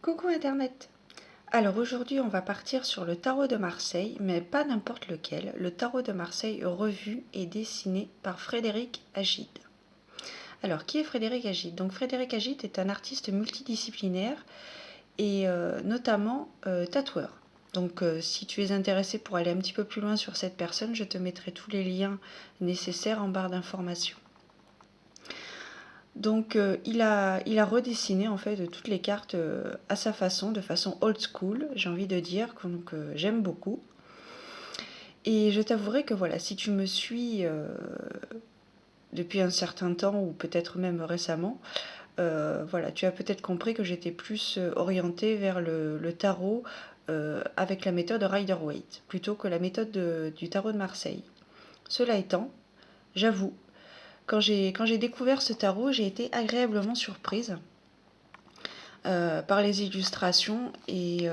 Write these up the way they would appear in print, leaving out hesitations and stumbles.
Coucou Internet. Alors aujourd'hui on va partir sur le tarot de Marseille, mais pas n'importe lequel, le tarot de Marseille revu et dessiné par Frédéric Agide. Alors qui est Frédéric Agide? Donc Frédéric Agide est un artiste multidisciplinaire et notamment tatoueur. Donc si tu es intéressé pour aller un petit peu plus loin sur cette personne, je te mettrai tous les liens nécessaires en barre d'informations. Donc il a redessiné en fait toutes les cartes à sa façon, de façon old school, j'ai envie de dire, donc j'aime beaucoup. Et je t'avouerai que voilà, si tu me suis depuis un certain temps ou peut-être même récemment, voilà, tu as peut-être compris que j'étais plus orientée vers le tarot avec la méthode Rider-Waite plutôt que la méthode du tarot de Marseille. Cela étant, j'avoue, quand j'ai découvert ce tarot, j'ai été agréablement surprise par les illustrations et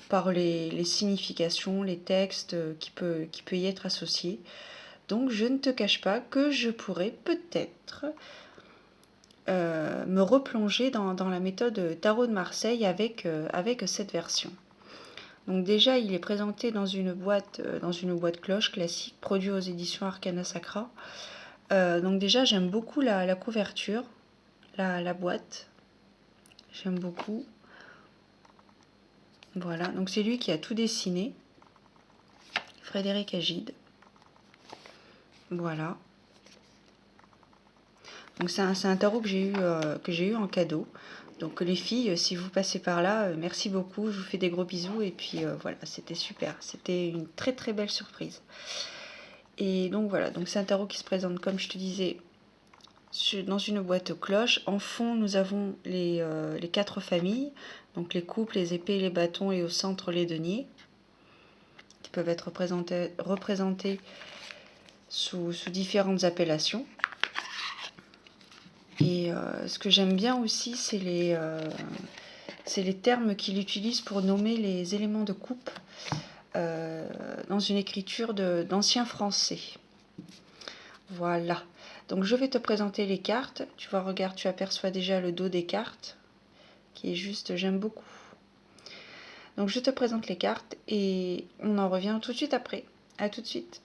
par les significations, les textes qui peut y être associés. Donc je ne te cache pas que je pourrais peut-être me replonger dans la méthode Tarot de Marseille avec cette version. Donc déjà, il est présenté dans une boîte cloche classique, produit aux éditions Arcana Sacra. Donc déjà, j'aime beaucoup la couverture, la boîte. J'aime beaucoup. Voilà, donc c'est lui qui a tout dessiné, Frédéric Agide. Voilà. Donc c'est un tarot que j'ai eu en cadeau. Donc les filles, si vous passez par là, merci beaucoup, je vous fais des gros bisous. Et puis voilà, c'était super, c'était une très très belle surprise. Et donc voilà, donc c'est un tarot qui se présente, comme je te disais, dans une boîte aux cloches. En fond, nous avons les 4 familles, donc les coupes, les épées, les bâtons et au centre les deniers, qui peuvent être représentés sous différentes appellations. Et ce que j'aime bien aussi, c'est les termes qu'il utilise pour nommer les éléments de coupe dans une écriture d'ancien français. Voilà. Donc je vais te présenter les cartes. Tu vois, regarde, tu aperçois déjà le dos des cartes, qui est juste, j'aime beaucoup. Donc je te présente les cartes et on en revient tout de suite après. À tout de suite.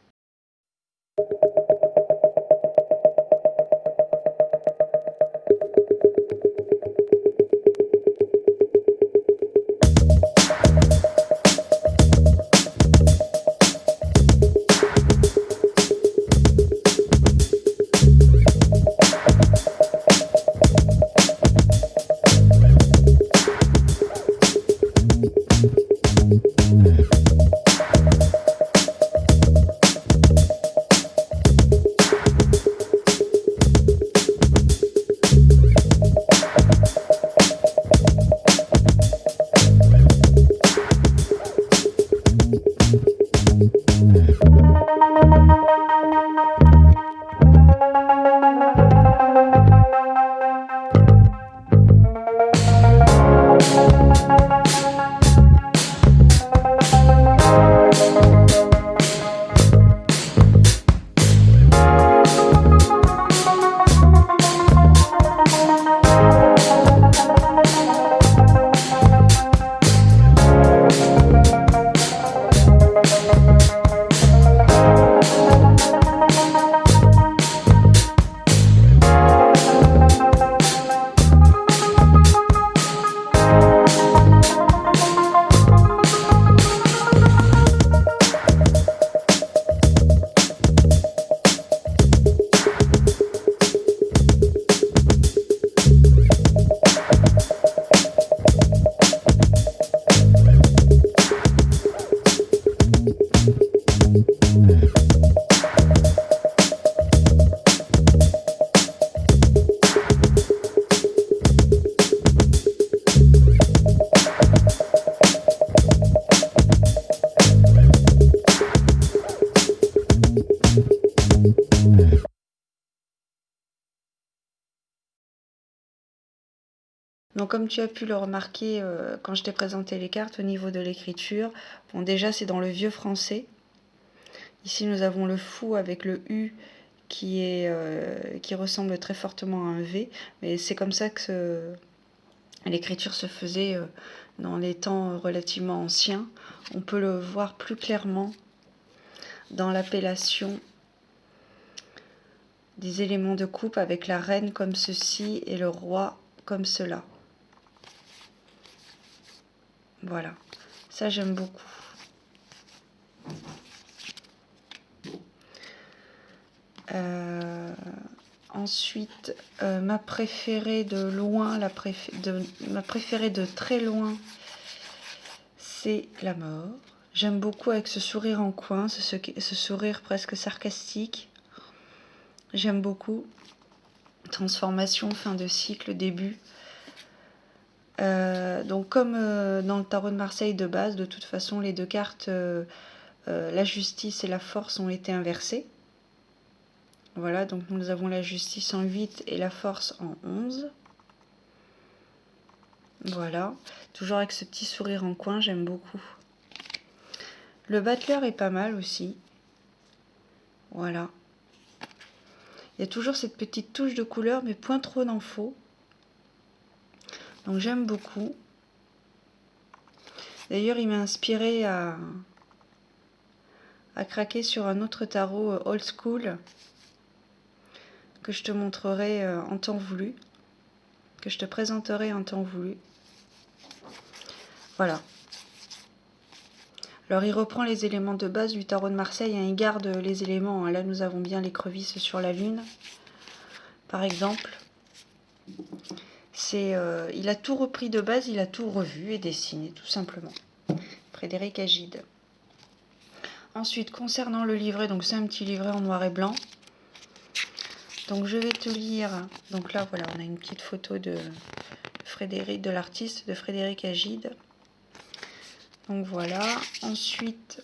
Donc comme tu as pu le remarquer quand je t'ai présenté les cartes au niveau de l'écriture, bon déjà c'est dans le vieux français. Ici nous avons le fou avec le U qui ressemble très fortement à un V, mais c'est comme ça que l'écriture se faisait dans les temps relativement anciens. On peut le voir plus clairement dans l'appellation des éléments de coupe avec la reine comme ceci et le roi comme cela. Voilà, ça j'aime beaucoup. Ensuite, ma préférée de loin, ma préférée de très loin, c'est la mort. J'aime beaucoup avec ce sourire en coin, ce sourire presque sarcastique. J'aime beaucoup. Transformation, fin de cycle, début. Donc comme dans le tarot de Marseille de base, de toute façon, les deux cartes, la justice et la force, ont été inversées. Voilà, donc nous avons la justice en 8 et la force en 11. Voilà, toujours avec ce petit sourire en coin, j'aime beaucoup. Le battleur est pas mal aussi. Voilà. Il y a toujours cette petite touche de couleur, mais point trop d'infos. Donc j'aime beaucoup. D'ailleurs, il m'a inspiré à craquer sur un autre tarot old school que je te montrerai en temps voulu, que je te présenterai en temps voulu. Voilà. Alors il reprend les éléments de base du tarot de Marseille, il garde les éléments. Là nous avons bien l'écrevisse sur la lune, par exemple. Il a tout repris de base, il a tout revu et dessiné, tout simplement. Frédéric Agide. Ensuite, concernant le livret, donc c'est un petit livret en noir et blanc. Donc je vais te lire, donc là voilà, on a une petite photo de Frédéric, de l'artiste, de Frédéric Agide. Donc voilà, ensuite,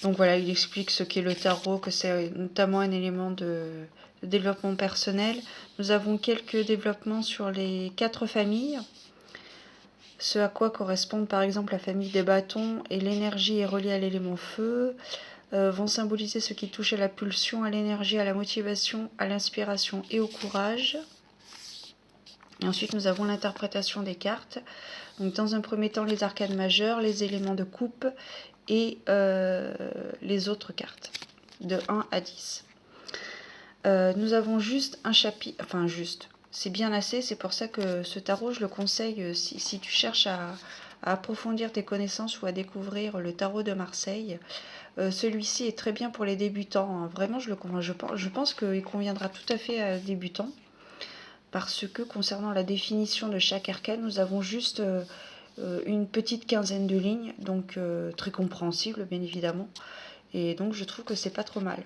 donc voilà, il explique ce qu'est le tarot, que c'est notamment un élément de développement personnel. Nous avons quelques développements sur les 4 familles, ce à quoi correspondent par exemple la famille des bâtons et l'énergie est reliée à l'élément feu, vont symboliser ce qui touche à la pulsion, à l'énergie, à la motivation, à l'inspiration et au courage. Et ensuite nous avons l'interprétation des cartes. Donc dans un premier temps les arcanes majeures, les éléments de coupe et les autres cartes de 1 à 10. Nous avons juste un chapitre, enfin juste, c'est bien assez, c'est pour ça que ce tarot je le conseille si tu cherches à approfondir tes connaissances ou à découvrir le tarot de Marseille. Celui-ci est très bien pour les débutants, hein. Vraiment je pense qu'il conviendra tout à fait à débutants, parce que concernant la définition de chaque arcane, nous avons juste une petite quinzaine de lignes, donc très compréhensible bien évidemment, et donc je trouve que c'est pas trop mal.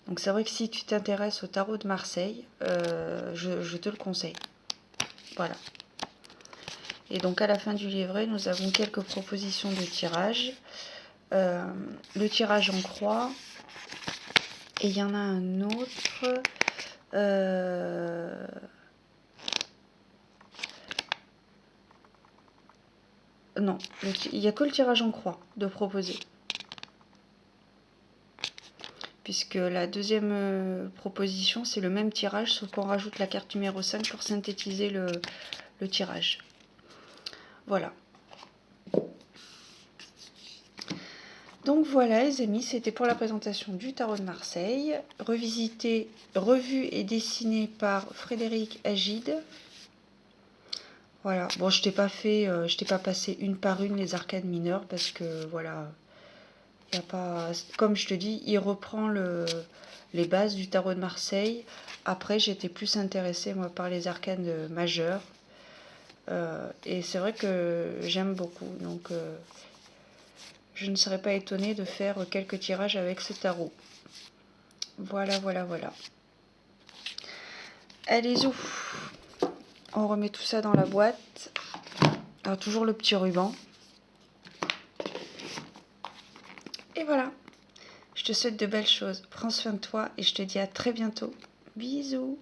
Donc c'est vrai que si tu t'intéresses au tarot de Marseille, je te le conseille. Voilà. Et donc à la fin du livret, nous avons quelques propositions de tirage. Le tirage en croix. Et il y en a un autre. Non, il n'y a que le tirage en croix de proposer. Puisque la deuxième proposition, c'est le même tirage, sauf qu'on rajoute la carte numéro 5 pour synthétiser le tirage. Voilà. Donc voilà les amis, c'était pour la présentation du tarot de Marseille, revisité, revu et dessiné par Frédéric Agide. Voilà, bon je t'ai pas passé une par une les arcanes mineures parce que voilà, y a pas, comme je te dis, il reprend les bases du tarot de Marseille. Après j'étais plus intéressée moi par les arcanes majeures et c'est vrai que j'aime beaucoup, donc je ne serais pas étonnée de faire quelques tirages avec ce tarot. Voilà, voilà, voilà. Allez, zou. On remet tout ça dans la boîte. Alors, toujours le petit ruban. Et voilà. Je te souhaite de belles choses. Prends soin de toi et je te dis à très bientôt. Bisous.